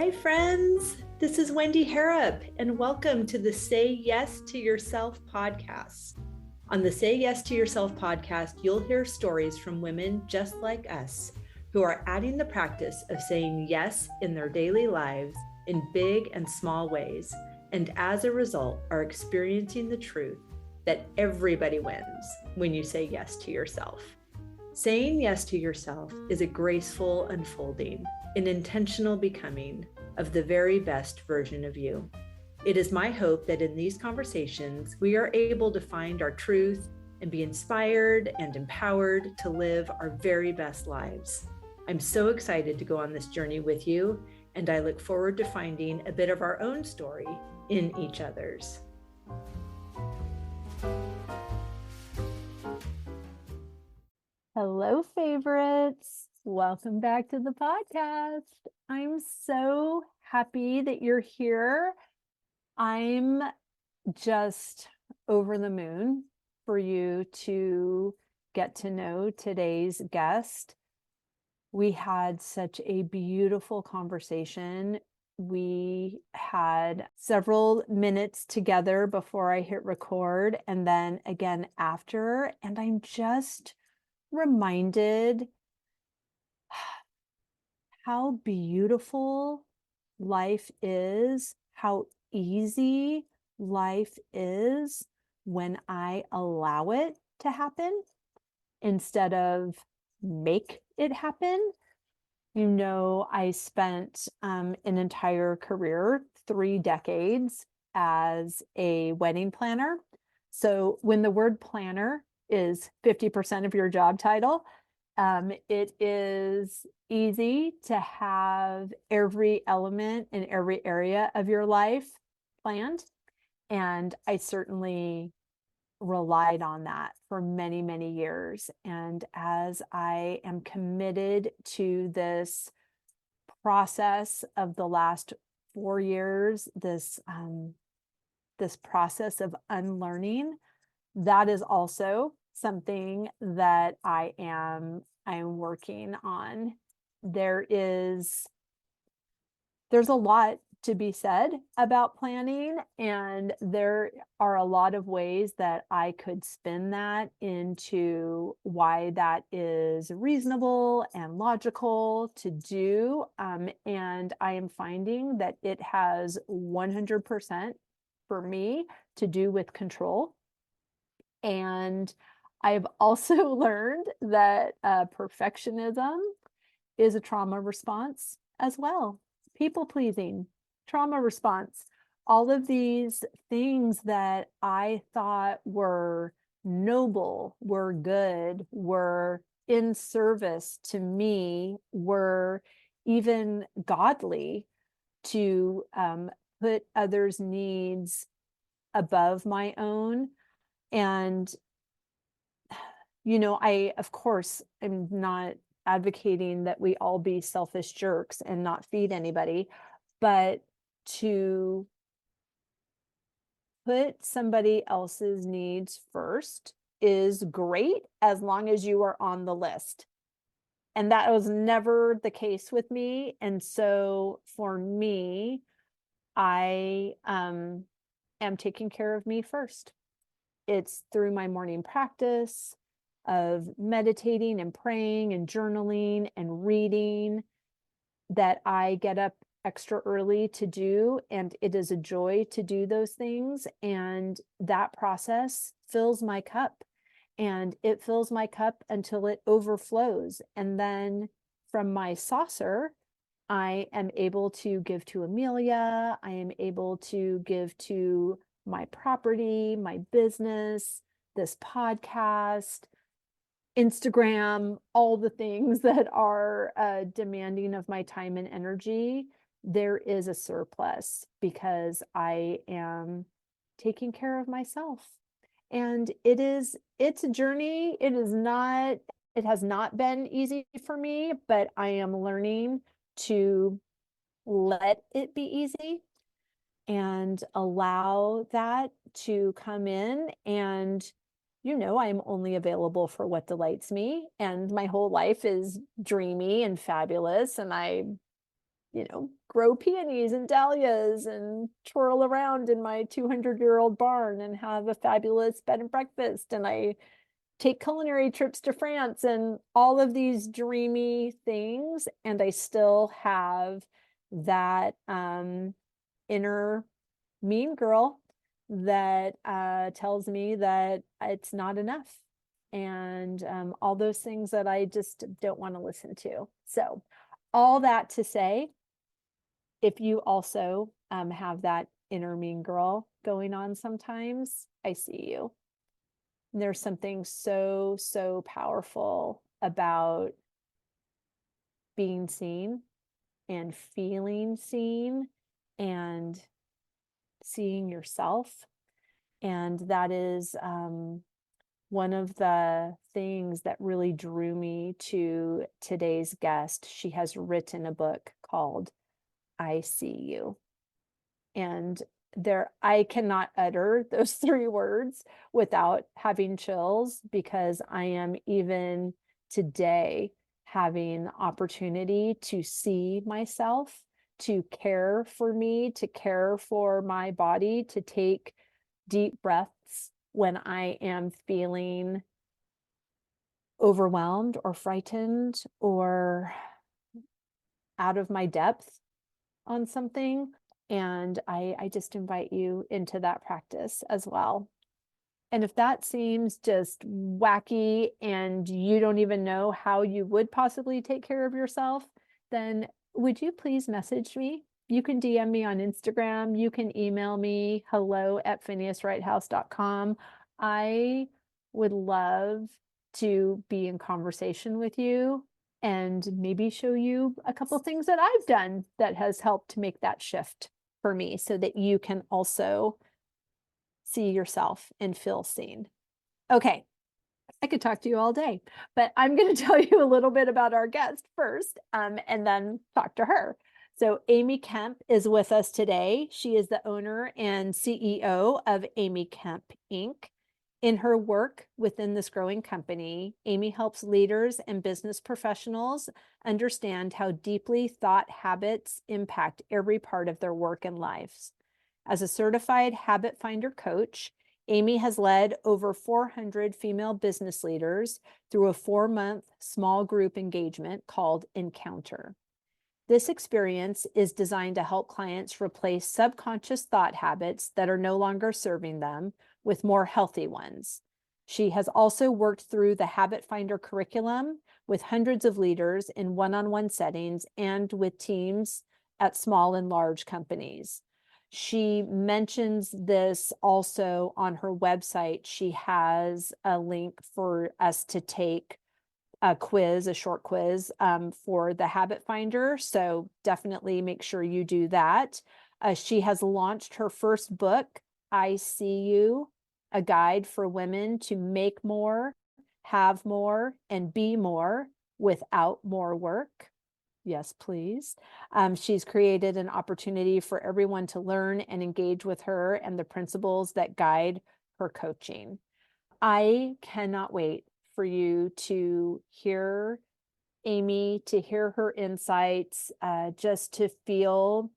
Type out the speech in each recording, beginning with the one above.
Hi, friends. This is Wendy Harrop, and welcome to the Say Yes to Yourself podcast. On the Say Yes to Yourself podcast, you'll hear stories from women just like us who are adding the practice of saying yes in their daily lives in big and small ways, and as a result, are experiencing the truth that everybody wins when you say yes to yourself. Saying yes to yourself is a graceful unfolding, an intentional becoming of the very best version of you. It is my hope that in these conversations, we are able to find our truth and be inspired and empowered to live our very best lives. I'm so excited to go on this journey with you, and I look forward to finding a bit of our own story in each other's. Hello, favorites. Welcome back to the podcast. I'm so happy that you're here. I'm just over the moon for you to get to know today's guest. We had such a beautiful conversation. We had several minutes together before I hit record, and then again after, and I'm just reminded how beautiful life is, how easy life is when I allow it to happen instead of make it happen. You know, I spent an entire career, 3 decades, as a wedding planner. So when the word planner is 50% of your job title, it is easy to have every element in every area of your life planned. And I certainly relied on that for many, many years. And as I am committed to this process of the last 4 years, this process of unlearning, that is also something that I'm working on. There's a lot to be said about planning, and there are a lot of ways that I could spin that into why that is reasonable and logical to do. And I am finding that it has 100% for me to do with control. And I've also learned that perfectionism is a trauma response as well. People pleasing, trauma response, all of these things that I thought were noble, were good, were in service to me, were even godly, to put others' needs above my own. And you know, of course, am not advocating that we all be selfish jerks and not feed anybody, but to put somebody else's needs first is great as long as you are on the list. And that was never the case with me. And so for me, I am taking care of me first. It's through my morning practice of meditating and praying and journaling and reading that I get up extra early to do. And it is a joy to do those things. And that process fills my cup. And it fills my cup until it overflows. And then from my saucer, I am able to give to Amelia. I am able to give to my property, my business, this podcast, Instagram, all the things that are demanding of my time and energy. There is a surplus because I am taking care of myself. And it's a journey. It has not been easy for me, but I am learning to let it be easy and allow that to come in. And you know, I'm only available for what delights me, and my whole life is dreamy and fabulous, and I grow peonies and dahlias and twirl around in my 200-year-old barn and have a fabulous bed and breakfast. And I take culinary trips to France and all of these dreamy things. And I still have that inner mean girl that tells me that it's not enough. And all those things that I just don't want to listen to. So all that to say, if you also have that inner mean girl going on sometimes, I see you. And there's something so, so powerful about being seen and feeling seen and seeing yourself. And that is one of the things that really drew me to today's guest. She has written a book called I See You. And I cannot utter those 3 words without having chills, because I am even today having opportunity to see myself, to care for me, to care for my body, to take deep breaths when I am feeling overwhelmed or frightened or out of my depth on something. And I just invite you into that practice as well. And if that seems just wacky and you don't even know how you would possibly take care of yourself, then would you please message me? You can DM me on Instagram. You can email me hello@phineaswrighthouse.com. I would love to be in conversation with you and maybe show you a couple of things that I've done that has helped to make that shift for me, so that you can also see yourself and feel seen. Okay, I could talk to you all day, but I'm going to tell you a little bit about our guest first, and then talk to her. So Amy Kemp is with us today. She is the owner and CEO of Amy Kemp, Inc. In her work within this growing company, Amy helps leaders and business professionals understand how deeply thought habits impact every part of their work and lives. As a certified habit finder coach, Amy has led over 400 female business leaders through a 4-month small group engagement called Encounter. This experience is designed to help clients replace subconscious thought habits that are no longer serving them with more healthy ones. She has also worked through the Habit Finder curriculum with hundreds of leaders in one-on-one settings and with teams at small and large companies. She mentions this also on her website. She has a link for us to take a short quiz for the Habit Finder. So definitely make sure you do that. She has launched her first book, I See You, a guide for women to make more, have more, and be more without more work. Yes, please. She's created an opportunity for everyone to learn and engage with her and the principles that guide her coaching. I cannot wait for you to hear Amy, to hear her insights, just to feel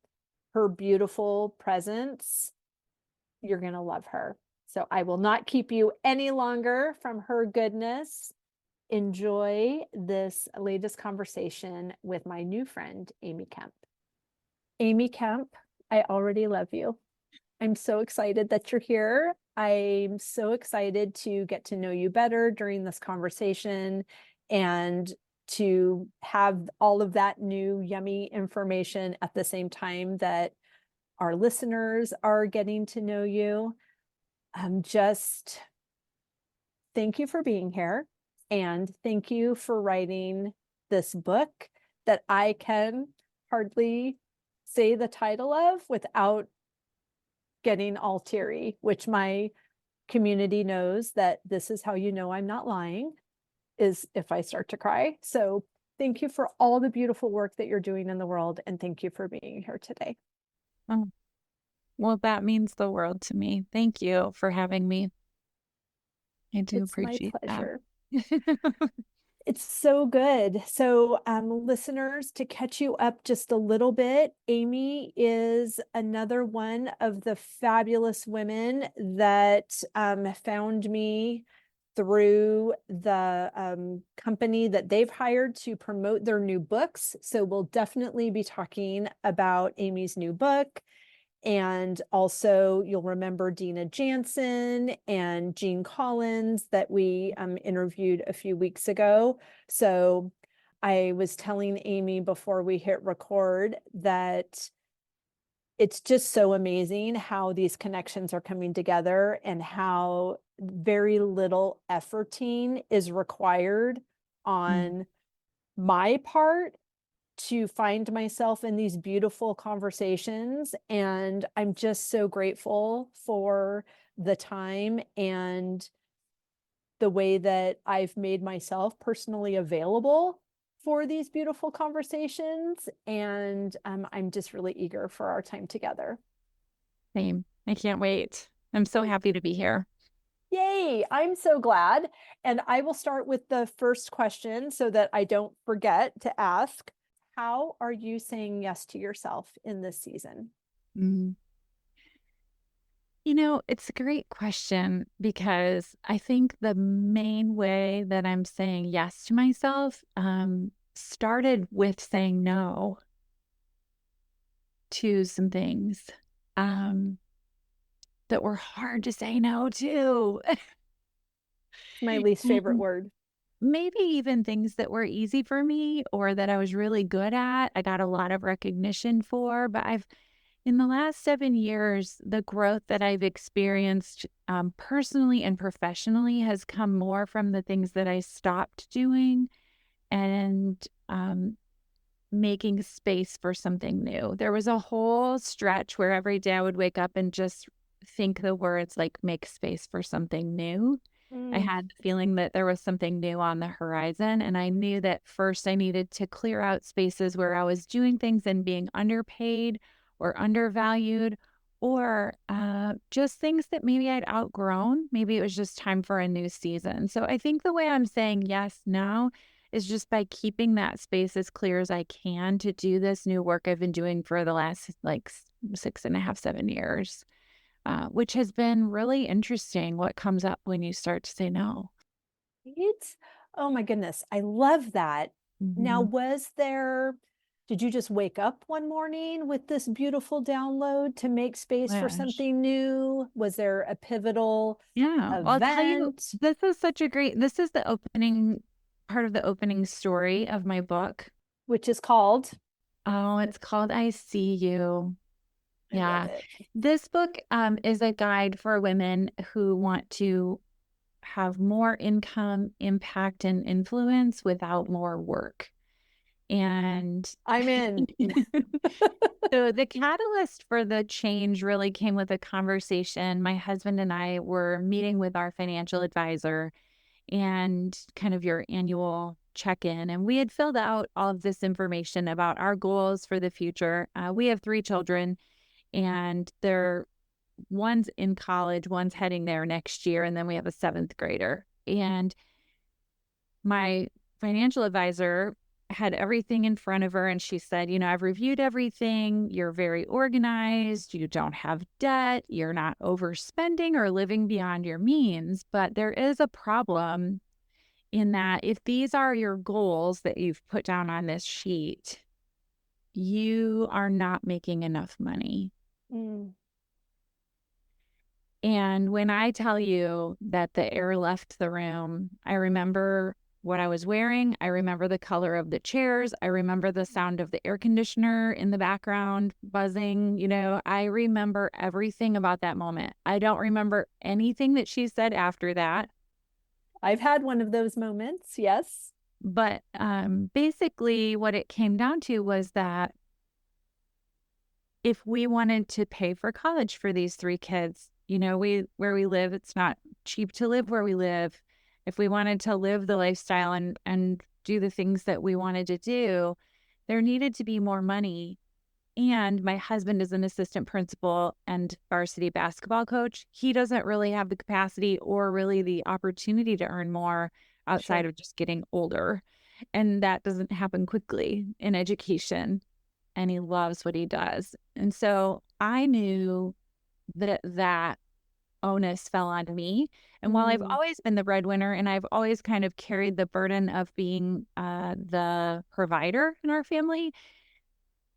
her beautiful presence. You're going to love her. So I will not keep you any longer from her goodness. Enjoy this latest conversation with my new friend, Amy Kemp. Amy Kemp, I already love you. I'm so excited that you're here. I'm so excited to get to know you better during this conversation and to have all of that new yummy information at the same time that our listeners are getting to know you. Just thank you for being here, and thank you for writing this book that I can hardly say the title of without getting all teary, which my community knows that this is how you know I'm not lying, is if I start to cry. So thank you for all the beautiful work that you're doing in the world, and thank you for being here today. Oh, well, that means the world to me. Thank you for having me. I do It's my appreciate that. pleasure. It's so good. So, listeners, to catch you up just a little bit, Amy is another one of the fabulous women that found me through the company that they've hired to promote their new books. So we'll definitely be talking about Amy's new book. And also, you'll remember Dina Jansen and Jean Collins that we interviewed a few weeks ago. So I was telling Amy before we hit record that it's just so amazing how these connections are coming together and how very little efforting is required on my part to find myself in these beautiful conversations. And I'm just so grateful for the time and the way that I've made myself personally available for these beautiful conversations. And I'm just really eager for our time together. Same. I can't wait. I'm so happy to be here. Yay, I'm so glad. And I will start with the first question so that I don't forget to ask. How are you saying yes to yourself in this season? It's a great question because I think the main way that I'm saying yes to myself started with saying no to some things that were hard to say no to. My least favorite word. Maybe even things that were easy for me or that I was really good at. I got a lot of recognition for, but in the last 7 years, the growth that I've experienced personally and professionally has come more from the things that I stopped doing and making space for something new. There was a whole stretch where every day I would wake up and just think the words like make space for something new. I had the feeling that there was something new on the horizon. And I knew that first I needed to clear out spaces where I was doing things and being underpaid or undervalued, or just things that maybe I'd outgrown. Maybe it was just time for a new season. So I think the way I'm saying yes now is just by keeping that space as clear as I can to do this new work I've been doing for the last like 6.5, 7 years. Which has been really interesting what comes up when you start to say no. Oh my goodness, I love that. Now, did you just wake up one morning with this beautiful download to make space for something new? Was there a pivotal event? I'll tell you, this is the opening part of the opening story of my book. Which is called? Oh, it's called I See You. Yeah. This book is a guide for women who want to have more income, impact, and influence without more work. And I'm in. So the catalyst for the change really came with a conversation. My husband and I were meeting with our financial advisor and kind of your annual check-in. And we had filled out all of this information about our goals for the future. We have 3 children. And one's in college, one's heading there next year, and then we have a 7th grader. And my financial advisor had everything in front of her, and she said, I've reviewed everything. You're very organized. You don't have debt. You're not overspending or living beyond your means. But there is a problem in that if these are your goals that you've put down on this sheet, you are not making enough money. And when I tell you that the air left the room, I remember what I was wearing. I remember the color of the chairs. I remember the sound of the air conditioner in the background buzzing. I remember everything about that moment. I don't remember anything that she said after that. I've had one of those moments, yes. But basically what it came down to was that if we wanted to pay for college for these 3 kids, where we live, it's not cheap to live where we live. If we wanted to live the lifestyle and do the things that we wanted to do, there needed to be more money. And my husband is an assistant principal and varsity basketball coach. He doesn't really have the capacity or really the opportunity to earn more outside Sure. of just getting older. And that doesn't happen quickly in education. And he loves what he does. And so I knew that onus fell on me. And while I've Mm, always been the breadwinner and I've always kind of carried the burden of being the provider in our family,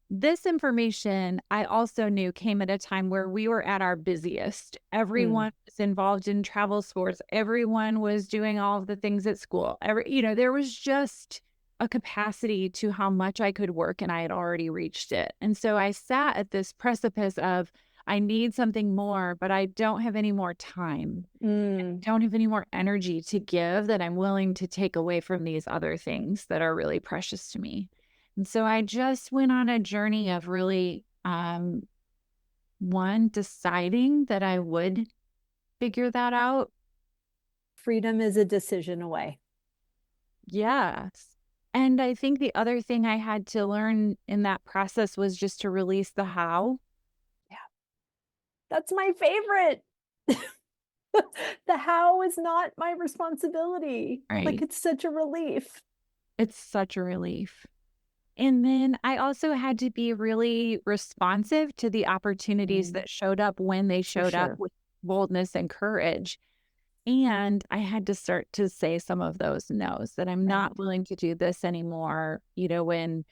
this information I also knew came at a time where we were at our busiest. mm, Everyone was involved in travel sports. Everyone was doing all of the things at school. There was just a capacity to how much I could work, and I had already reached it. And so I sat at this precipice of, I need something more, but I don't have any more time. mm. Don't have any more energy to give that I'm willing to take away from these other things that are really precious to me. And so I just went on a journey of really, one, deciding that I would figure that out. Freedom is a decision away. Yes. And I think the other thing I had to learn in that process was just to release the how. Yeah. That's my favorite. The how is not my responsibility. Like, Right. it's such a relief. It's such a relief. And then I also had to be really responsive to the opportunities that showed up when they For showed up sure. with boldness and courage. And I had to start to say some of those no's, that I'm Right. not willing to do this anymore, when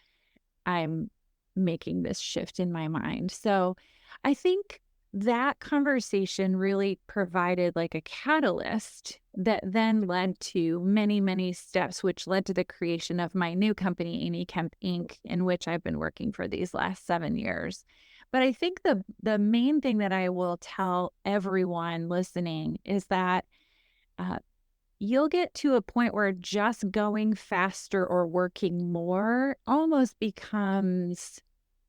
I'm making this shift in my mind. So I think that conversation really provided like a catalyst that then led to many, many steps, which led to the creation of my new company, Amy Kemp Inc., in which I've been working for these last 7 years. But I think the main thing that I will tell everyone listening is that uh, you'll get to a point where just going faster or working more almost becomes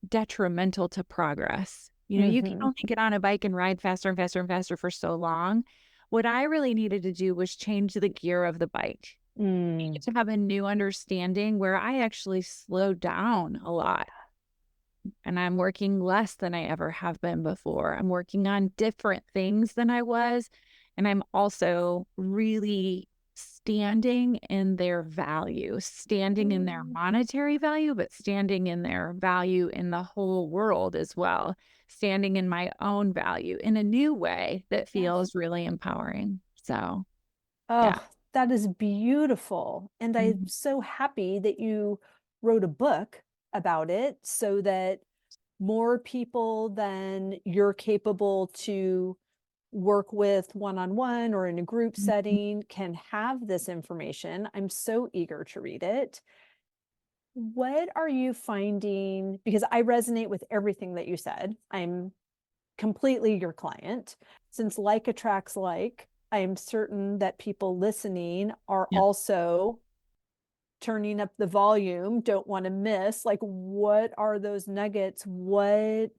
detrimental to progress. You can Mm-hmm. only get on a bike and ride faster and faster and faster for so long. What I really needed to do was change the gear of the bike. I needed to have a new understanding where I actually slowed down a lot. And I'm working less than I ever have been before. I'm working on different things than I was. And I'm also really standing in their value, standing in their monetary value, but standing in their value in the whole world as well, standing in my own value in a new way that Yes. feels really empowering. So, yeah. Oh, that is beautiful. And I'm so happy that you wrote a book about it so that more people than you're capable to work with one-on-one or in a group Mhm. setting can have this information. I'm so eager to read it. What are you finding? Because I resonate with everything that you said. I'm completely your client. Since like attracts like, I am certain that people listening are Yeah. also turning up the volume, don't want to miss. Like, what are those nuggets? What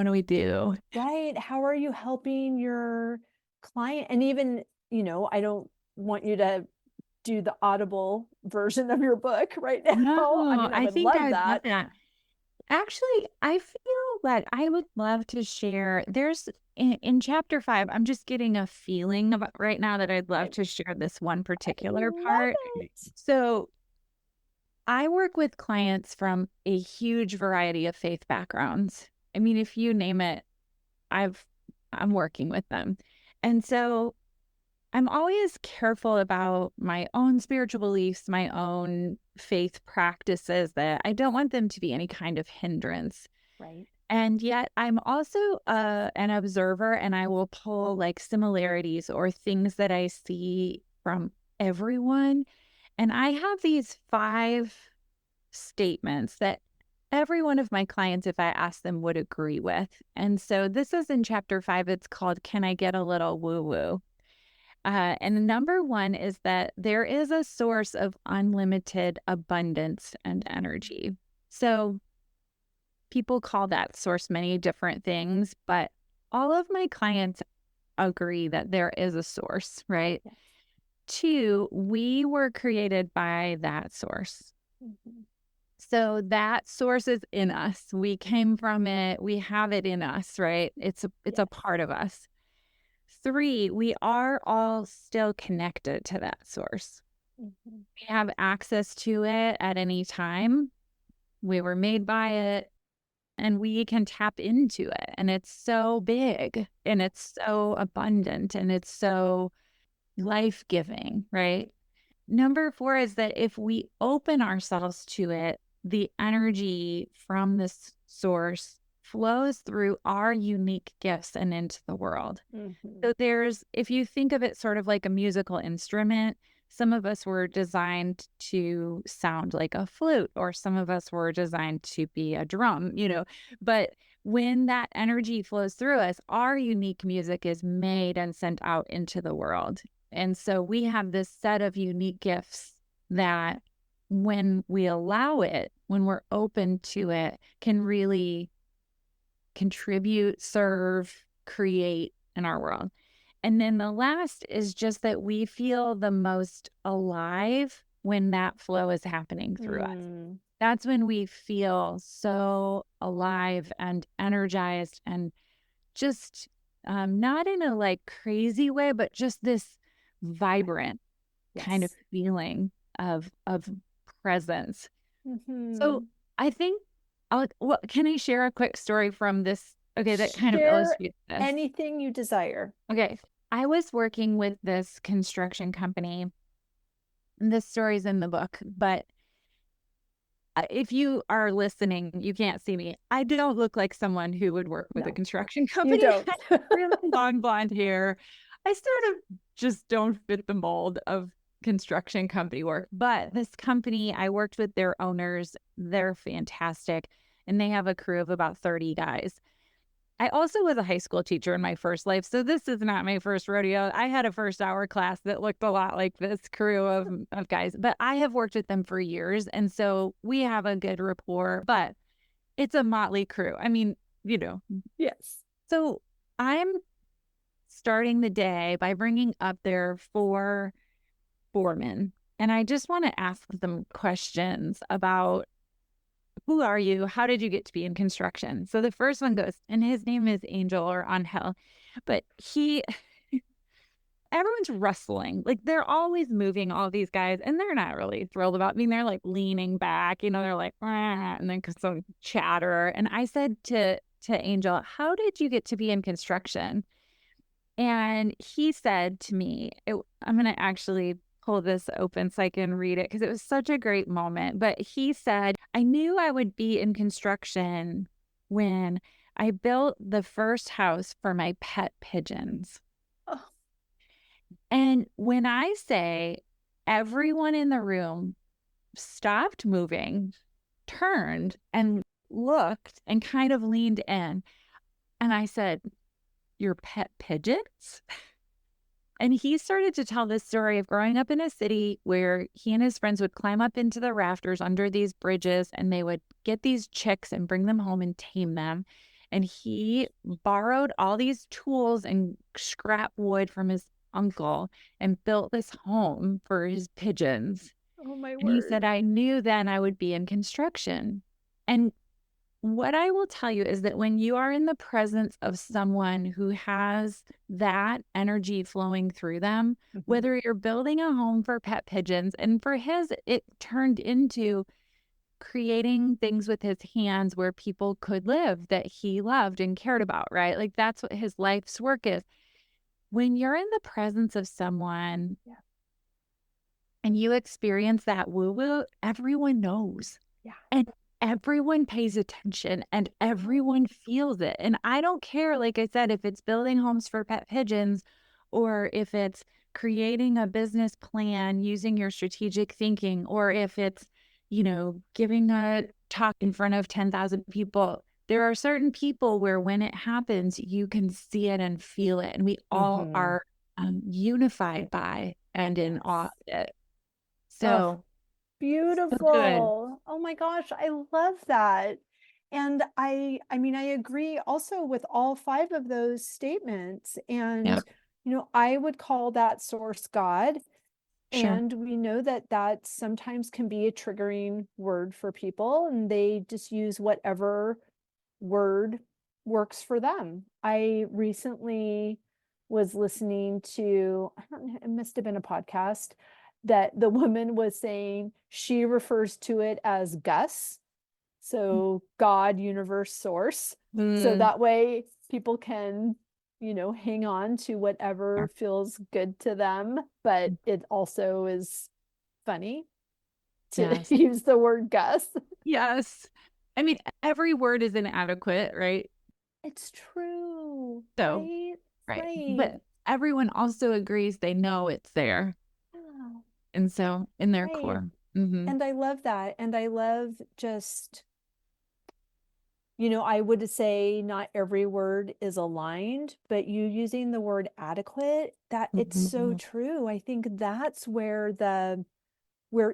do we do? Right? How are you helping your client? And even, I don't want you to do the audible version of your book right now. I No, mean, I I would think love I would love that. that. Actually, I feel that I would love to share. There's in chapter 5, I'm just getting a feeling about right now that I'd love to share this one I particular love part. it. So I work with clients from a huge variety of faith backgrounds. I mean, if you name it, I'm working with them. And so I'm always careful about my own spiritual beliefs, my own faith practices, that I don't want them to be any kind of hindrance. Right. And yet I'm also an observer, and I will pull like similarities or things that I see from everyone. And I have these 5 statements that every one of my clients, if I ask them, would agree with. And so this is in chapter 5. It's called, Can I Get a Little Woo Woo? And number 1 is that there is a source of unlimited abundance and energy. So people call that source many different things, but all of my clients agree that there is a source, right? Yes. 2, we were created by that source. Mm-hmm. So that source is in us. We came from it. We have it in us, right? It's a part of us. 3, we are all still connected to that source. We have access to it at any time. We were made by it and we can tap into it. And it's so big and it's so abundant and it's so life-giving, right? Number 4 is that if we open ourselves to it, the energy from this source flows through our unique gifts and into the world. So if you think of it sort of like a musical instrument, some of us were designed to sound like a flute, or some of us were designed to be a drum, but when that energy flows through us, our unique music is made and sent out into the world. And so we have this set of unique gifts that when we allow it, when we're open to it, can really contribute, serve, create in our world. And then the last is just that we feel the most alive when that flow is happening through us. That's when we feel so alive and energized and just not in a like crazy way, but just this vibrant kind of feeling of presence. So I think can I share a quick story from this? Okay, that kind of illustrates this. Anything you desire. Okay. I was working with this construction company. And this story's in the book, but if you are listening, you can't see me. I don't look like someone who would work with a construction company. You don't. Really long blonde hair. I sort of just don't fit the mold of construction company work. But this company, I worked with their owners. They're fantastic. And they have a crew of about 30 guys. I also was a high school teacher in my first life, so this is not my first rodeo. I had a first hour class that looked a lot like this crew of guys, but I have worked with them for years, and so we have a good rapport, but it's a motley crew. I mean, Yes. So I'm starting the day by bringing up their 4 foremen, and I just want to ask them questions about who are you? How did you get to be in construction? So the first one goes, and his name is Angel or Angel, but everyone's rustling. Like they're always moving, all these guys, and they're not really thrilled about me. They're like leaning back, they're like, and then some chatter. And I said to Angel, how did you get to be in construction? And he said to me, I'm going to actually pull this open so I can read it because it was such a great moment. But he said, I knew I would be in construction when I built the first house for my pet pigeons. Oh. And when I say everyone in the room stopped moving, turned and looked and kind of leaned in. And I said, your pet pigeons? And he started to tell this story of growing up in a city where he and his friends would climb up into the rafters under these bridges and they would get these chicks and bring them home and tame them. And he borrowed all these tools and scrap wood from his uncle and built this home for his pigeons. Oh, my word. And he said, I knew then I would be in construction. And what I will tell you is that when you are in the presence of someone who has that energy flowing through them, whether you're building a home for pet pigeons, and for his, it turned into creating things with his hands where people could live that he loved and cared about, right? Like that's what his life's work is. When you're in the presence of someone and you experience that woo-woo, everyone knows. Yeah. And everyone pays attention and everyone feels it. And I don't care, like I said, if it's building homes for pet pigeons or if it's creating a business plan using your strategic thinking, or if it's, giving a talk in front of 10,000 people. There are certain people where when it happens, you can see it and feel it. And we all are unified by and in awe of it. So beautiful. Oh my gosh, I love that. And I mean, I agree also with all 5 of those statements. And, I would call that source God. Sure. And we know that sometimes can be a triggering word for people, and they just use whatever word works for them. I recently was listening to, I don't know, it must have been a podcast that the woman was saying she refers to it as Gus. So God, universe, source. So that way people can, hang on to whatever feels good to them, but it also is funny to Yes. use the word Gus. Yes. I mean, every word is inadequate, right? It's true, So, right? right. Right. But everyone also agrees they know it's there. Yeah, And so in their right. core. Mm-hmm. And I love that. And I love just, I would say not every word is aligned, but you using the word adequate, that it's so true. I think that's where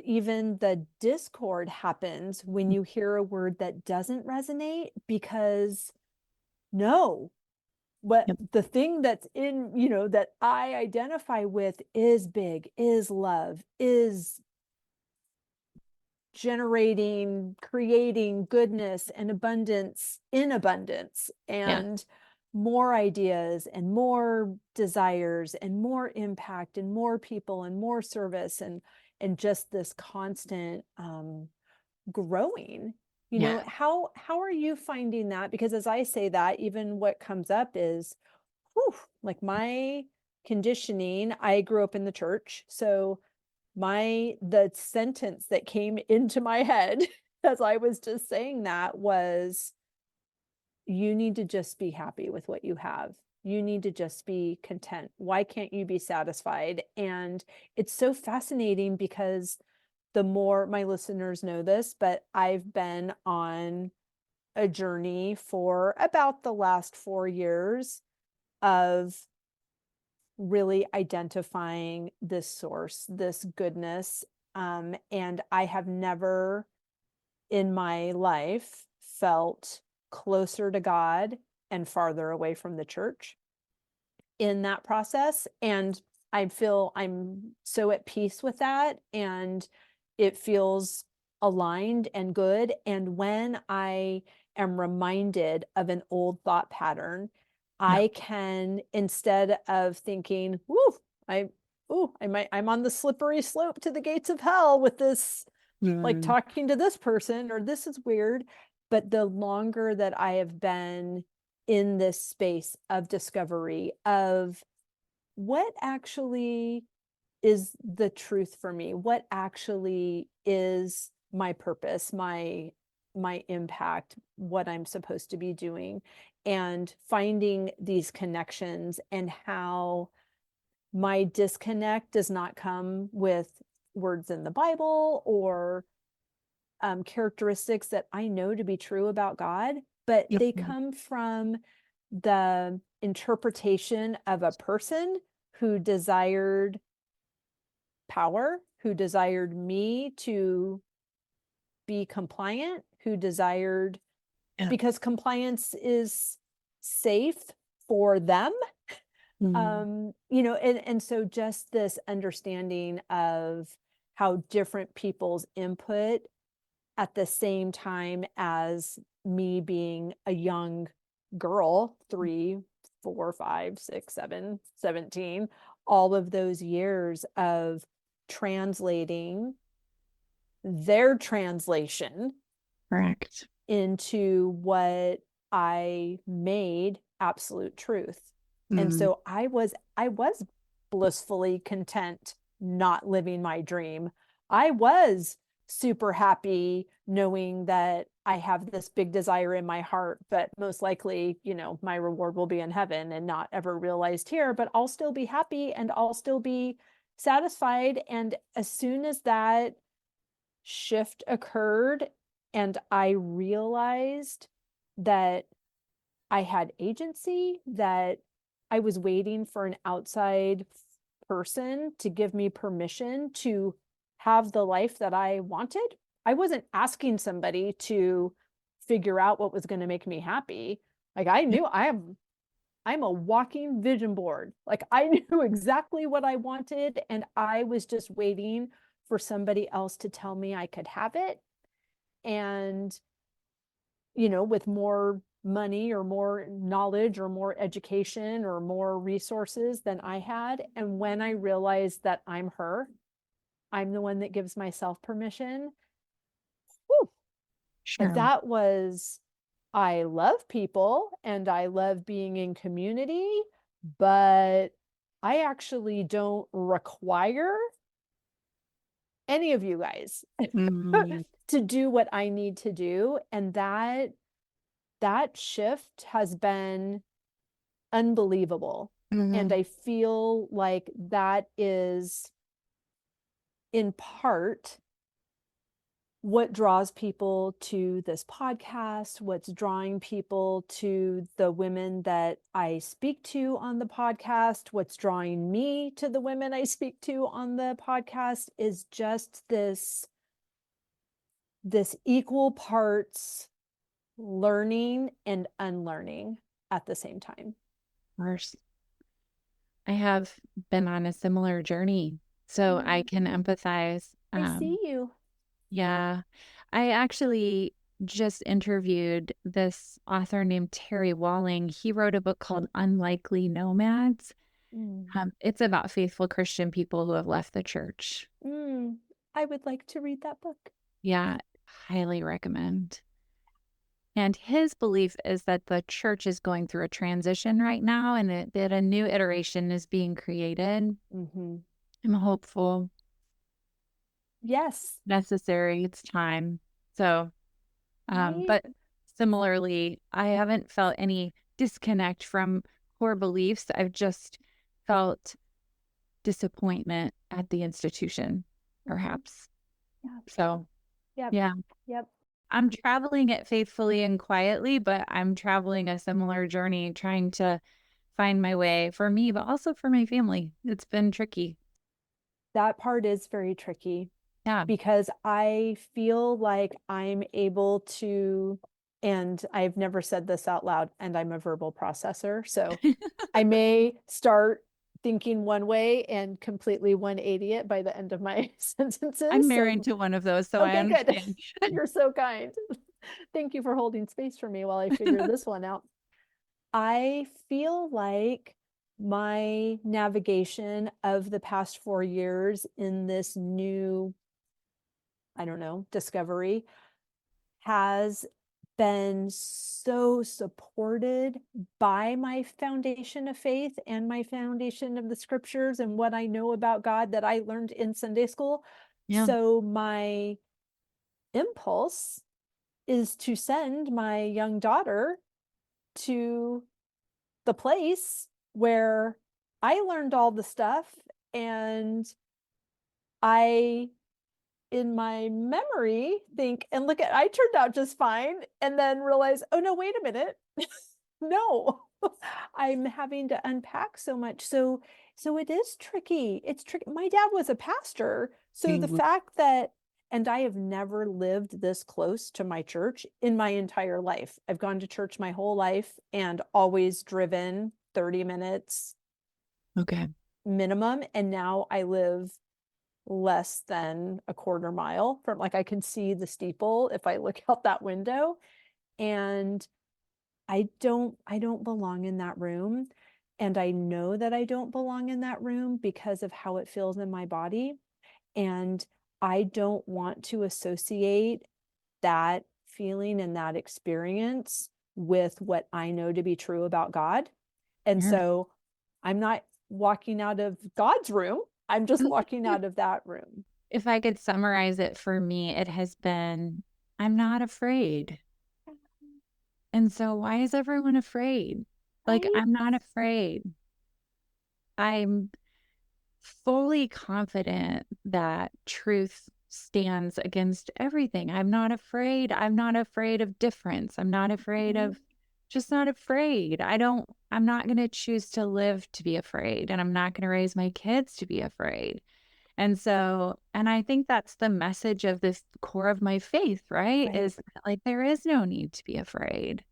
even the discord happens when you hear a word that doesn't resonate, because no, what Yep. the thing that's in, that I identify with is big, is love, is generating, creating goodness and abundance in abundance, Yeah. and more ideas and more desires and more impact and more people and more service, and just this constant growing. Yeah. How are you finding that? Because as I say that, even what comes up is, whew, like my conditioning. I grew up in the church, so the sentence that came into my head as I was just saying that was, you need to just be happy with what you have. You need to just be content. Why can't you be satisfied? And it's so fascinating because the more my listeners know this, but I've been on a journey for about the last 4 years of really identifying this source, this goodness. And I have never in my life felt closer to God and farther away from the church in that process. And I feel I'm so at peace with that. And it feels aligned and good. And when I am reminded of an old thought pattern, Yeah. I can, instead of thinking, woo, I'm on the slippery slope to the gates of hell with this, like talking to this person, or this is weird. But the longer that I have been in this space of discovery of what actually is the truth for me, what actually is my purpose, my impact, what I'm supposed to be doing, and finding these connections, and how my disconnect does not come with words in the Bible or characteristics that I know to be true about God, but Yep. they come from the interpretation of a person who desired power, who desired me to be compliant, who desired, Yeah. because compliance is safe for them. And so just this understanding of how different people's input, at the same time as me being a young girl, 3, 4, 5, 6, 7, 17, all of those years of translating their translation Correct. into what I made absolute truth. And so I was blissfully content not living my dream. I was super happy knowing that I have this big desire in my heart, but most likely, my reward will be in heaven and not ever realized here, but I'll still be happy and I'll still be satisfied. And as soon as that shift occurred and I realized that I had agency, that I was waiting for an outside person to give me permission to have the life that I wanted. I wasn't asking somebody to figure out what was going to make me happy. Like I knew I'm a walking vision board. Like I knew exactly what I wanted, and I was just waiting for somebody else to tell me I could have it. And with more money or more knowledge or more education or more resources than I had. And when I realized that I'm her, I'm the one that gives myself permission. Whew. Sure. But that was, I love people and I love being in community, but I actually don't require any of you guys to do what I need to do. And that shift has been unbelievable. And I feel like that is in part what draws people to this podcast, what's drawing people to the women that I speak to on the podcast, what's drawing me to the women I speak to on the podcast is just this equal parts learning and unlearning at the same time. Of course. I have been on a similar journey, so I can empathize. I see you. Yeah. I actually just interviewed this author named Terry Walling. He wrote a book called Unlikely Nomads. It's about faithful Christian people who have left the church. I would like to read that book. Yeah, highly recommend. And his belief is that the church is going through a transition right now and that a new iteration is being created. I'm hopeful. Yes. Necessary. It's time. So, but similarly, I haven't felt any disconnect from core beliefs. I've just felt disappointment at the institution, perhaps. So, yeah. I'm traveling it faithfully and quietly, but I'm traveling a similar journey, trying to find my way for me, but also for my family. It's been tricky. That part is very tricky. Yeah. Because I feel like I'm able to, and I've never said this out loud, and I'm a verbal processor. So I may start thinking one way and completely 180 it by the end of my sentences. I'm married to one of those, so I understand. Good. You're so kind. Thank you for holding space for me while I figure this one out. I feel like my navigation of the past 4 years in this new, I don't know, discovery has been so supported by my foundation of faith and my foundation of the scriptures and what I know about God that I learned in Sunday school. Yeah. So my impulse is to send my young daughter to the place where I learned all the stuff, and I, in my memory, think, and look at, I turned out just fine, and then realize, oh no, wait a minute. No, I'm having to unpack so much. So it is tricky. It's tricky. My dad was a pastor. So the fact that, and I have never lived this close to my church in my entire life. I've gone to church my whole life and always driven 30 minutes minimum. And now I live less than a quarter mile from, like, I can see the steeple if I look out that window, and I don't belong in that room. And I know that I don't belong in that room because of how it feels in my body. And I don't want to associate that feeling and that experience with what I know to be true about God. And so I'm not walking out of God's room. I'm just walking out of that room. If I could summarize it for me, it has been, I'm not afraid. And so why is everyone afraid? Like, I'm not afraid. I'm fully confident that truth stands against everything. I'm not afraid. I'm not afraid of difference. I'm not afraid of, just not afraid. I'm not going to choose to live to be afraid, and I'm not going to raise my kids to be afraid. And so, and I think that's the message of this core of my faith, right? Is like, there is no need to be afraid.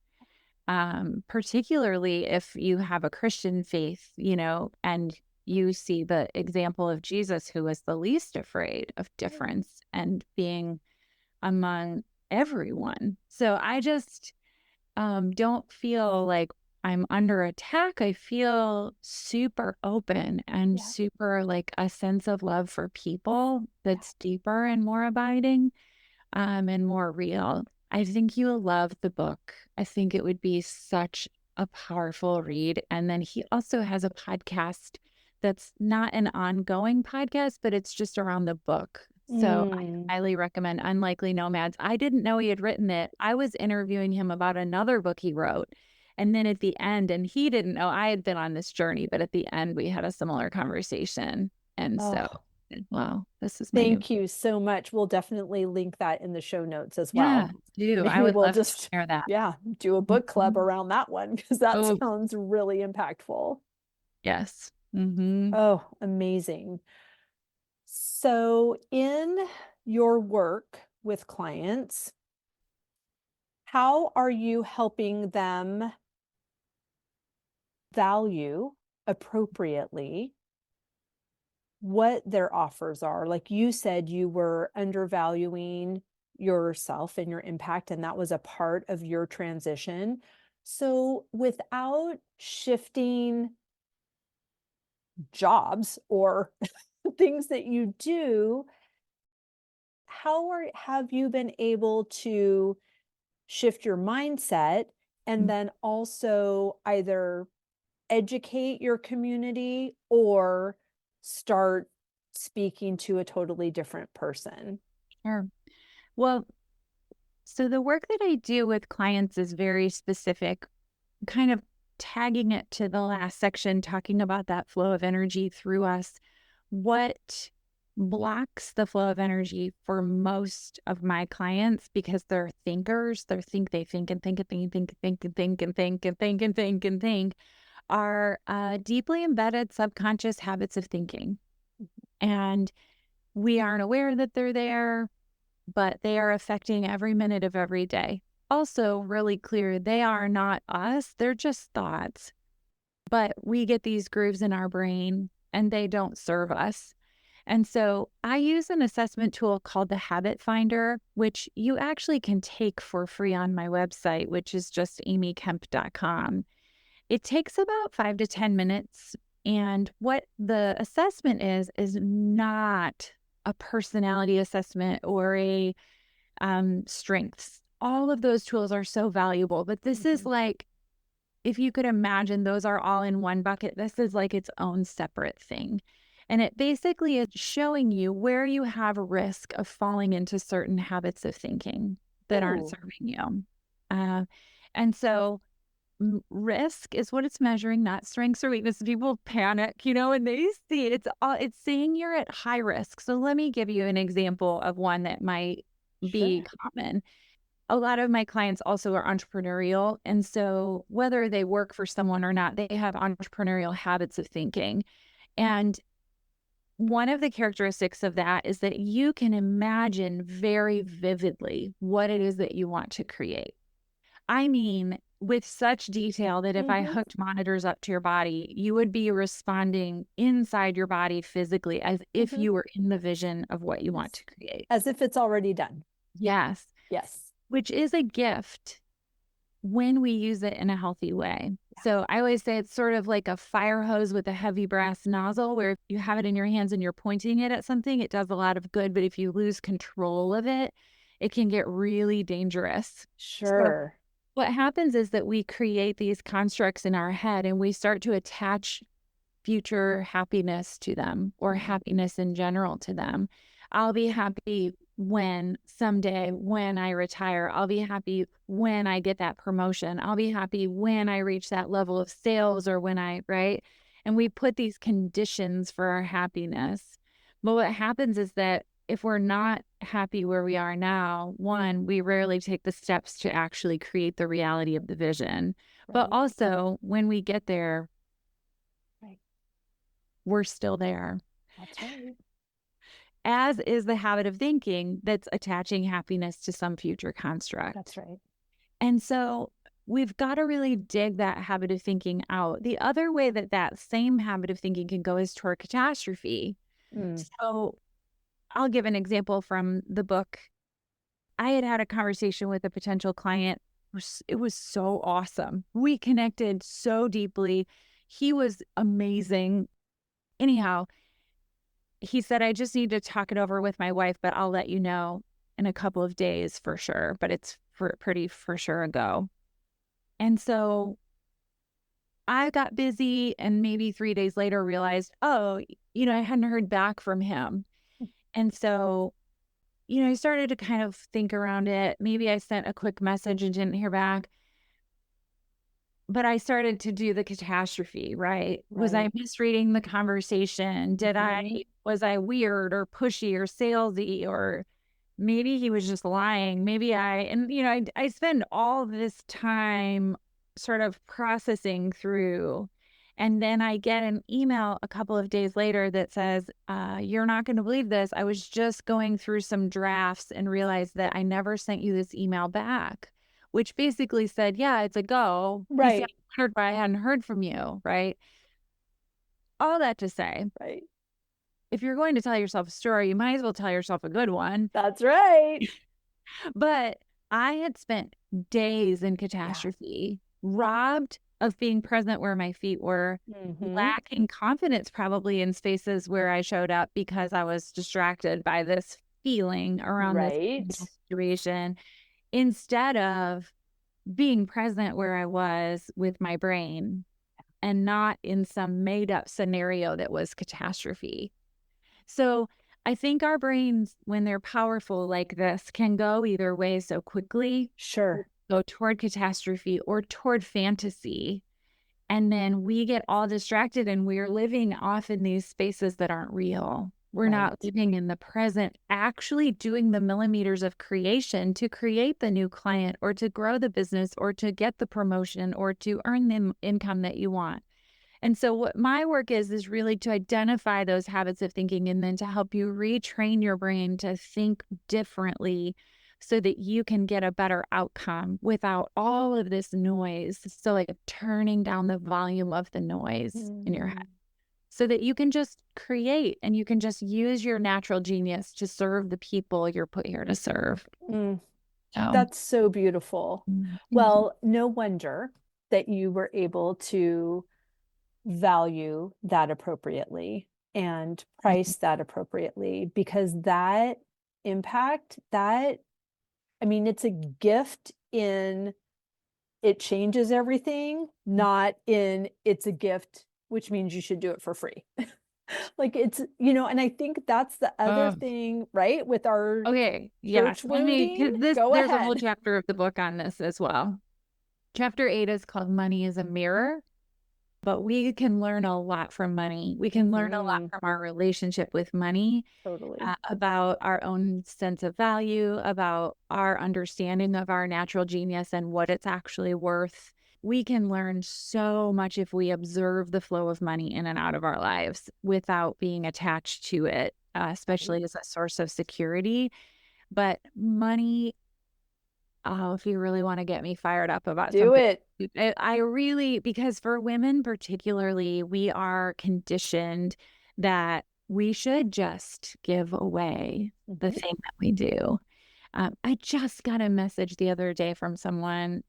Particularly if you have a Christian faith, and you see the example of Jesus, who was the least afraid of difference and being among everyone. So I just don't feel like I'm under attack, I feel super open and Yeah. super like a sense of love for people that's deeper and more abiding, and more real. I think you'll love the book. I think it would be such a powerful read. And then he also has a podcast that's not an ongoing podcast, but it's just around the book. So I highly recommend Unlikely Nomads. I didn't know he had written it. I was interviewing him about another book he wrote. And then at the end, and he didn't know I had been on this journey, but at the end, we had a similar conversation. And so, wow, this is my new. Thank you so much. We'll definitely link that in the show notes as Yeah, well. do. I Maybe would we'll love to just share that. do a book club Mhm. around that one because that Oh, sounds really impactful. yes. Mm-hmm. Oh, amazing. So in your work with clients, how are you helping them value appropriately what their offers are? Like you said, you were undervaluing yourself and your impact, and that was a part of your transition. So without shifting jobs or things that you do, have you been able to shift your mindset and then also either educate your community or start speaking to a totally different person? Sure. Well, so the work that I do with clients is very specific, kind of tagging it to the last section, talking about that flow of energy through us. What blocks the flow of energy for most of my clients, because they're thinkers, they think and think and think and think and think and think and think and think and think and think, are deeply embedded subconscious habits of thinking. And we aren't aware that they're there, but they are affecting every minute of every day. Also, really clear, they are not us, they're just thoughts. But we get these grooves in our brain and they don't serve us. And so I use an assessment tool called the Habit Finder, which you actually can take for free on my website, which is just amykemp.com. It takes about 5 to 10 minutes. And what the assessment is not a personality assessment or a strengths. All of those tools are so valuable, but this is like, if you could imagine those are all in one bucket, this is like its own separate thing. And it basically is showing you where you have a risk of falling into certain habits of thinking that aren't serving you. And so risk is what it's measuring, not strengths or weaknesses. People panic, and they see it's saying you're at high risk. So let me give you an example of one that might be common. A lot of my clients also are entrepreneurial. And so whether they work for someone or not, they have entrepreneurial habits of thinking. And one of the characteristics of that is that you can imagine very vividly what it is that you want to create. I mean, with such detail that if I hooked monitors up to your body, you would be responding inside your body physically as if you were in the vision of what you want to create. As if it's already done. Yes. Yes. Which is a gift when we use it in a healthy way. So I always say it's sort of like a fire hose with a heavy brass nozzle, where if you have it in your hands and you're pointing it at something, it does a lot of good. But if you lose control of it, it can get really dangerous. Sure. So what happens is that we create these constructs in our head and we start to attach future happiness to them, or happiness in general to them. I'll be happy someday when I retire. I'll be happy when I get that promotion. I'll be happy when I reach that level of sales, or right? And we put these conditions for our happiness. But what happens is that if we're not happy where we are now, one, we rarely take the steps to actually create the reality of the vision. But also, when we get there, we're still there. That's right. As is the habit of thinking that's attaching happiness to some future construct. That's right. And so we've got to really dig that habit of thinking out. The other way that that same habit of thinking can go is toward catastrophe. So I'll give an example from the book. I had a conversation with a potential client it was so awesome. We connected so deeply. He was amazing. Anyhow, he said, I just need to talk it over with my wife, but I'll let you know in a couple of days for sure. But it's pretty for sure a go. And so I got busy and maybe 3 days later realized, oh, I hadn't heard back from him. And so, I started to kind of think around it. Maybe I sent a quick message and didn't hear back. But I started to do the catastrophe, right? Was I misreading the conversation? Was I weird or pushy or salesy, or maybe he was just lying? I spend all this time sort of processing through. And then I get an email a couple of days later that says, you're not going to believe this. I was just going through some drafts and realized that I never sent you this email back, which basically said, yeah, it's a go. Right. He said, I hadn't heard from you. Right. All that to say, right. If you're going to tell yourself a story, you might as well tell yourself a good one. That's right. But I had spent days in catastrophe, robbed of being present where my feet were, lacking confidence probably in spaces where I showed up because I was distracted by this feeling around this situation, instead of being present where I was with my brain and not in some made up scenario that was catastrophe. So I think our brains, when they're powerful like this, can go either way so quickly. Sure. Go toward catastrophe or toward fantasy. And then we get all distracted and we're living off in these spaces that aren't real. We're not living in the present, actually doing the millimeters of creation to create the new client or to grow the business or to get the promotion or to earn the income that you want. And so what my work is really to identify those habits of thinking and then to help you retrain your brain to think differently so that you can get a better outcome without all of this noise. So like turning down the volume of the noise in your head so that you can just create and you can just use your natural genius to serve the people you're put here to serve. That's so beautiful. Well, no wonder that you were able to value that appropriately and price that appropriately, because that impact, it's a gift in it changes everything, not in it's a gift, which means you should do it for free. Like it's, and I think that's the other thing, right? With our church wounding. There's a whole chapter of the book on this as well. Chapter 8 is called Money is a Mirror. But we can learn a lot from money. We can learn a lot from our relationship with money. Totally. About our own sense of value, about our understanding of our natural genius and what it's actually worth. We can learn so much if we observe the flow of money in and out of our lives without being attached to it, especially as a source of security. But money, if you really want to get me fired up about something, I really, because for women particularly, we are conditioned that we should just give away the thing that we do. I just got a message the other day from someone.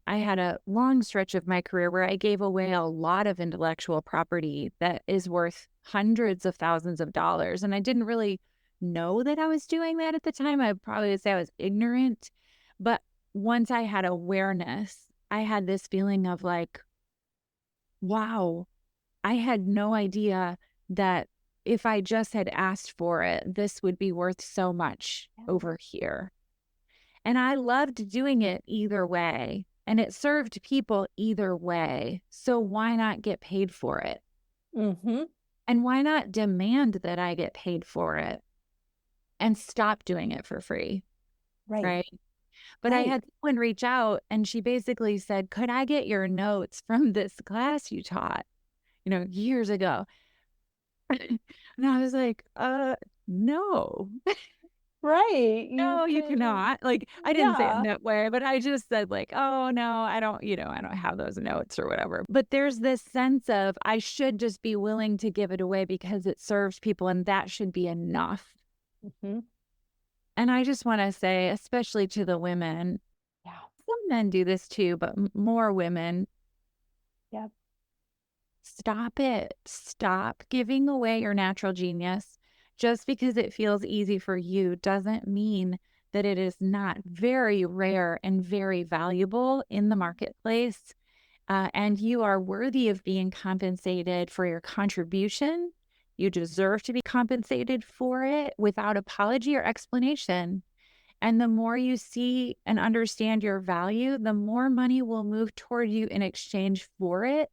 I had a long stretch of my career where I gave away a lot of intellectual property that is worth hundreds of thousands of dollars. And I didn't really know that I was doing that at the time. I probably would say I was ignorant. But once I had awareness, I had this feeling of like, wow, I had no idea that if I just had asked for it, this would be worth so much over here. And I loved doing it either way. And it served people either way. So why not get paid for it? And why not demand that I get paid for it and stop doing it for free? Right. But I had someone reach out and she basically said, could I get your notes from this class you taught, years ago? And I was like, no. Right. No, you cannot. Like, I didn't say it in that way, but I just said like, oh no, I don't have those notes or whatever. But there's this sense of I should just be willing to give it away because it serves people and that should be enough. And I just want to say, especially to the women, men do this too, but more women. Yep. Stop it. Stop giving away your natural genius. Just because it feels easy for you doesn't mean that it is not very rare and very valuable in the marketplace. And you are worthy of being compensated for your contribution. You deserve to be compensated for it without apology or explanation. And the more you see and understand your value, the more money will move toward you in exchange for it.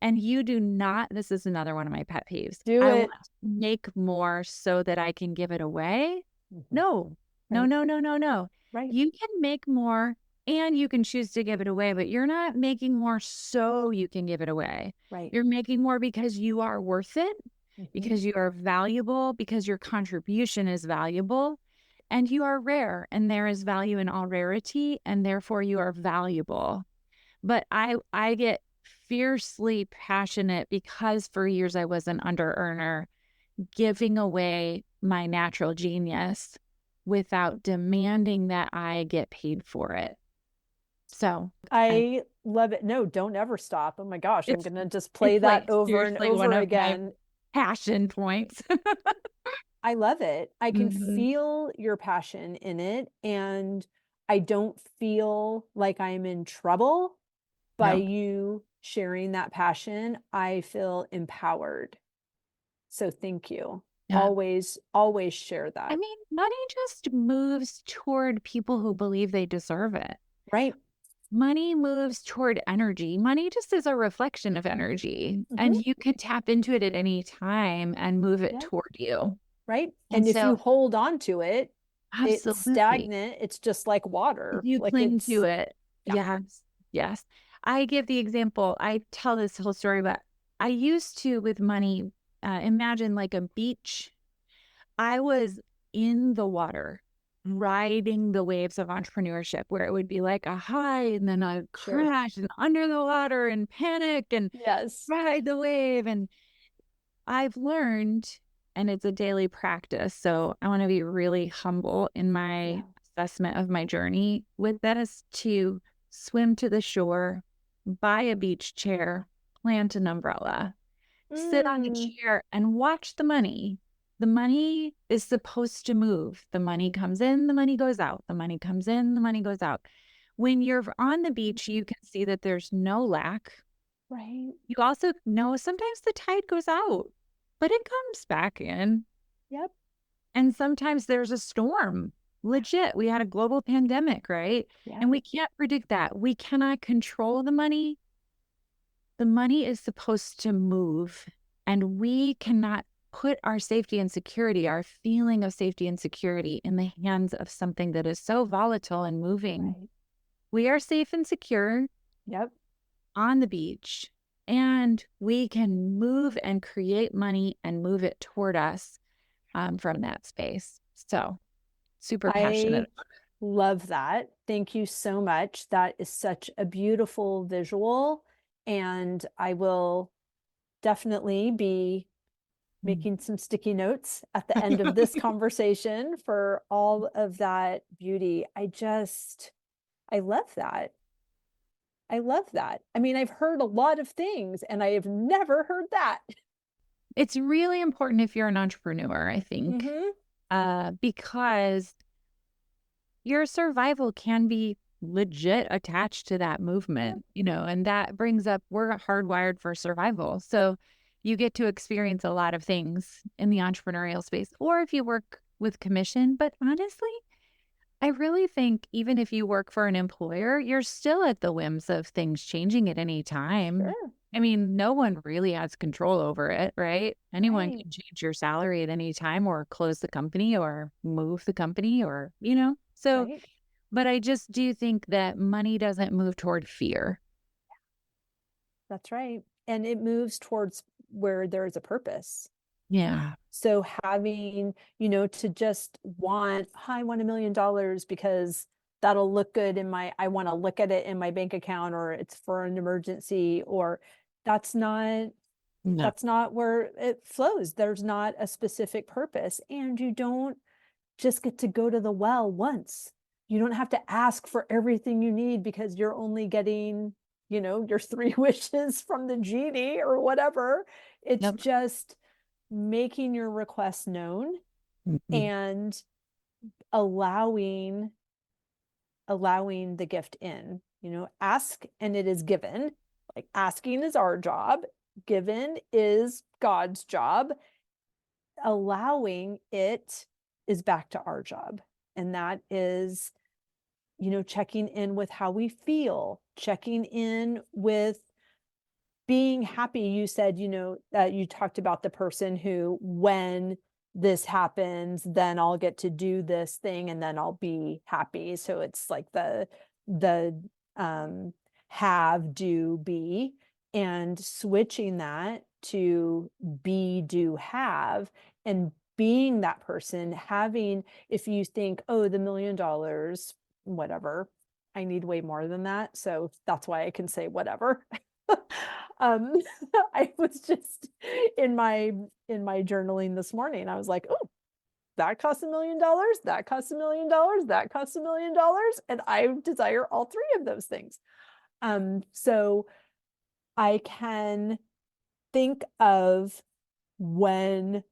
And you do not, this is another one of my pet peeves. I want to make more so that I can give it away. No, no, no, no, no, no. Right. You can make more and you can choose to give it away, but you're not making more so you can give it away. Right. You're making more because you are worth it, because you are valuable, because your contribution is valuable, and you are rare, and there is value in all rarity, and therefore you are valuable. But I get fiercely passionate because for years I was an under earner, giving away my natural genius without demanding that I get paid for it. So I love it. No, don't ever stop. Oh my gosh, I'm going to just play it's that like over and seriously over one of again. my passion points. I love it. I can Mhm. feel your passion in it, and I don't feel like I'm in trouble by No. you sharing that passion. I feel empowered. So thank you. Yeah. Always share I that. mean, money just moves toward people who believe they deserve it. Right. Money moves toward energy. Money just is a reflection of energy, and you can tap into it at any time and move it Yeah. toward you. Right. And And if so, you hold on to it, it's absolutely, stagnant. It's just like water. you Like cling it's, to it. yeah. Yes, yes. I give the example, I tell this whole story, but I used to, with money, imagine like a beach. I was in the water, riding the waves of entrepreneurship, where it would be like a high and then a Sure. crash and under the water and panic and Yes. ride the wave. And I've learned, and it's a daily practice. So I want to be really humble in my assessment of my journey with this, to swim to the shore, buy a beach chair, plant an umbrella, sit on the chair and watch the money. The money is supposed to move. The money comes in, the money goes out. The money comes in, the money goes out. When you're on the beach, you can see that there's no lack. Right. You also know sometimes the tide goes out, but it comes back in. Yep. And sometimes there's a storm. Legit. We had a global pandemic, right? Yeah. And we can't predict that. We cannot control the money. The money is supposed to move, and we cannot put our safety and security, our feeling of safety and security, in the hands of something that is so volatile and moving. Right. We are safe and secure. Yep. On the beach, and we can move and create money and move it toward us from that space. So super passionate. I love that. Thank you so much. That is such a beautiful visual. And I will definitely be making some sticky notes at the end of this conversation for all of that beauty. I love that. I love that. I mean, I've heard a lot of things and I have never heard that. It's really important if you're an entrepreneur, I think, because your survival can be legit attached to that movement, and that brings up, we're hardwired for survival. So you get to experience a lot of things in the entrepreneurial space, or if you work with commission. But honestly, I really think even if you work for an employer, you're still at the whims of things changing at any time. Sure. I mean, no one really has control over it, right? Anyone Right. can change your salary at any time, or close the company, or move the company, or, so, Right. but I just do think that money doesn't move toward fear. That's right. And it moves towards where there is a purpose. Yeah. So having, to just want, I want $1 million because that'll look good I want to look at it in my bank account, or it's for an emergency, or that's not where it flows. There's not a specific purpose, and you don't just get to go to the well once. You don't have to ask for everything you need because you're only getting, your 3 wishes from the genie or whatever. It's Yep. just making your request known Mhm. and allowing the gift in. Ask and it is given. Like, asking is our job, given is God's job, allowing it is back to our job. And that is, checking in with how we feel, checking in with being happy. You said, that you talked about the person who, when this happens, then I'll get to do this thing and then I'll be happy. So it's like the have, do, be, and switching that to be, do, have, and being that person, having, if you think, oh, the $1 million, whatever, I need way more than that. So that's why I can say whatever. um I was just in my journaling this morning, I was like, oh, that costs $1 million, that costs $1 million, that costs $1 million, and I desire all 3 of those things. So I can think of when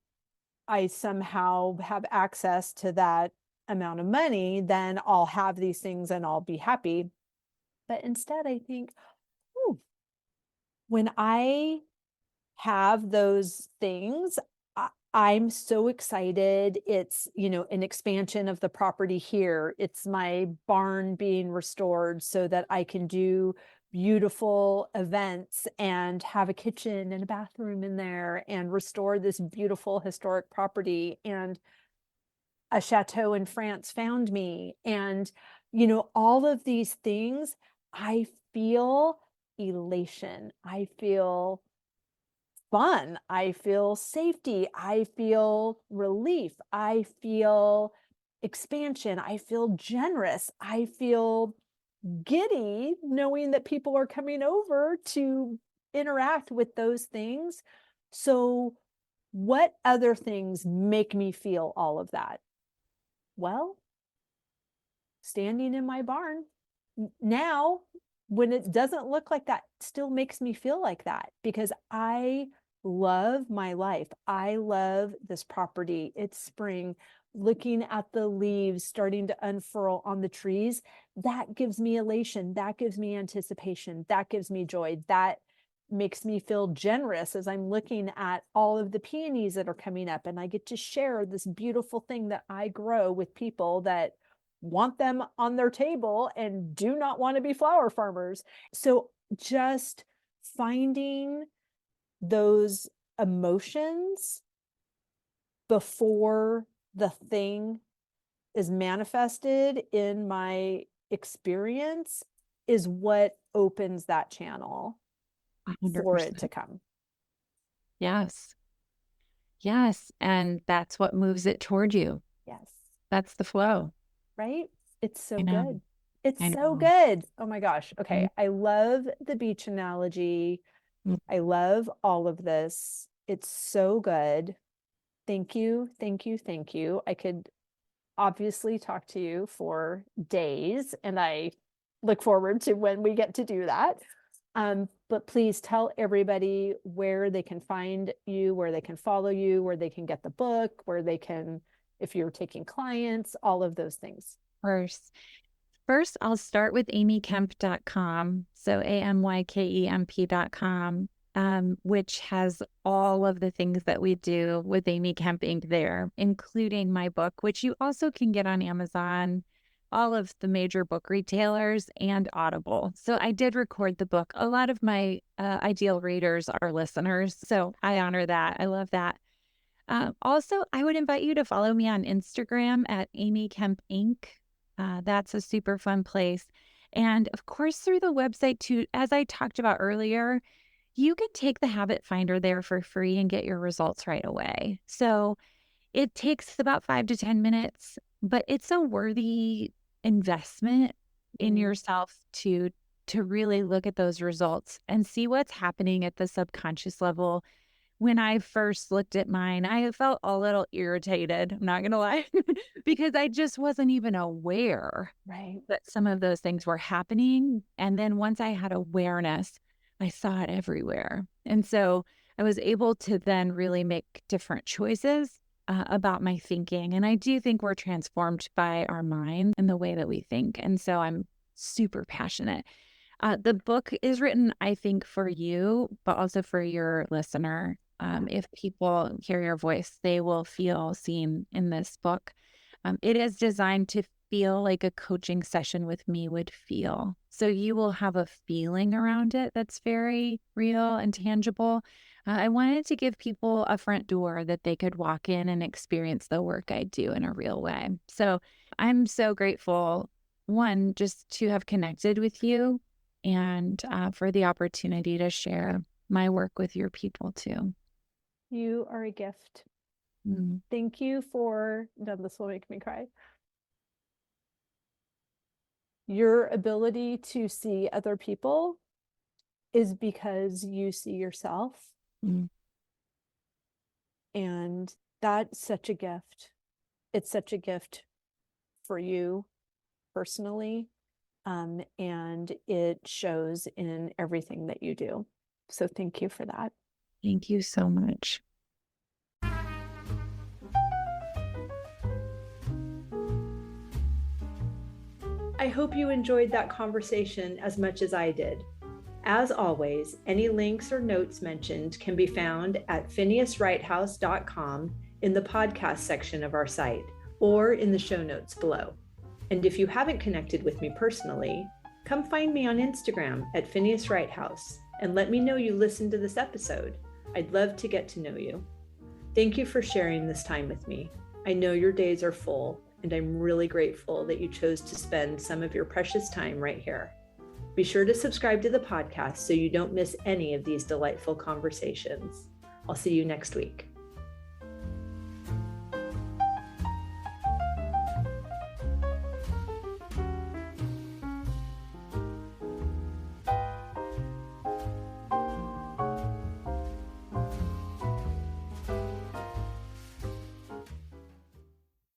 I somehow have access to that amount of money, then I'll have these things and I'll be happy. But instead I think, oh, when I have those things, I'm so excited. It's, an expansion of the property here. It's my barn being restored so that I can do beautiful events and have a kitchen and a bathroom in there and restore this beautiful historic property. And a chateau in France found me. And, all of these things, I feel elation. I feel fun. I feel safety. I feel relief. I feel expansion. I feel generous. I feel giddy knowing that people are coming over to interact with those things. So, what other things make me feel all of that? Well, standing in my barn now, when it doesn't look like that, still makes me feel like that, because I love my life. I love this property. It's spring. Looking at the leaves starting to unfurl on the trees, that gives me elation. That gives me anticipation. That gives me joy. That makes me feel generous as I'm looking at all of the peonies that are coming up, and I get to share this beautiful thing that I grow with people that want them on their table and do not want to be flower farmers. So just finding those emotions before the thing is manifested in my experience is what opens that channel for it to 100%. come. Yes. Yes. And that's what moves it toward you. Yes. That's the flow. Right? It's I so know. good. It's I so know. good. Oh my gosh. Okay. Mhm. I love the beach analogy. I love all of this. It's so good. Thank you. Thank you. Thank you. I could obviously talk to you for days, and I look forward to when we get to do that. But please tell everybody where they can find you, where they can follow you, where they can get the book, where they can, if you're taking clients, all of those things. First, I'll start with amykemp.com. So AMYKEMP.com, which has all of the things that we do with Amy Kemp Inc. there, including my book, which you also can get on Amazon, all of the major book retailers, and Audible. So I did record the book. A lot of my ideal readers are listeners, so I honor that. I love that. Also, I would invite you to follow me on Instagram at Amy Kemp Inc. That's a super fun place. And of course, through the website too, as I talked about earlier, you can take the habit finder there for free and get your results right away. So it takes about 5 to 10 minutes, but it's a worthy investment in yourself to really look at those results and see what's happening at the subconscious level when I first looked at mine, I felt a little irritated, I'm not going to lie, because I just wasn't even aware that some of those things were happening. And then once I had awareness, I saw it everywhere. And so I was able to then really make different choices about my thinking. And I do think we're transformed by our mind and the way that we think. And so I'm super passionate. The book is written, I think, for you, but also for your listener. If people hear your voice, they will feel seen in this book. It is designed to feel like a coaching session with me would feel. So you will have a feeling around it that's very real and tangible. I wanted to give people a front door that they could walk in and experience the work I do in a real way. So I'm so grateful, one, just to have connected with you and for the opportunity to share my work with your people too. You are a gift. Mm. Thank you for, no, this will make me cry. Your ability to see other people is because you see yourself. Mm. And that's such a gift. It's such a gift for you personally. And it shows in everything that you do. So thank you for that. Thank you so much. I hope you enjoyed that conversation as much as I did. As always, any links or notes mentioned can be found at phineaswrighthouse.com in the podcast section of our site or in the show notes below. And if you haven't connected with me personally, come find me on Instagram at Phineas Wright House and let me know you listened to this episode. I'd love to get to know you. Thank you for sharing this time with me. I know your days are full, and I'm really grateful that you chose to spend some of your precious time right here. Be sure to subscribe to the podcast so you don't miss any of these delightful conversations. I'll see you next week.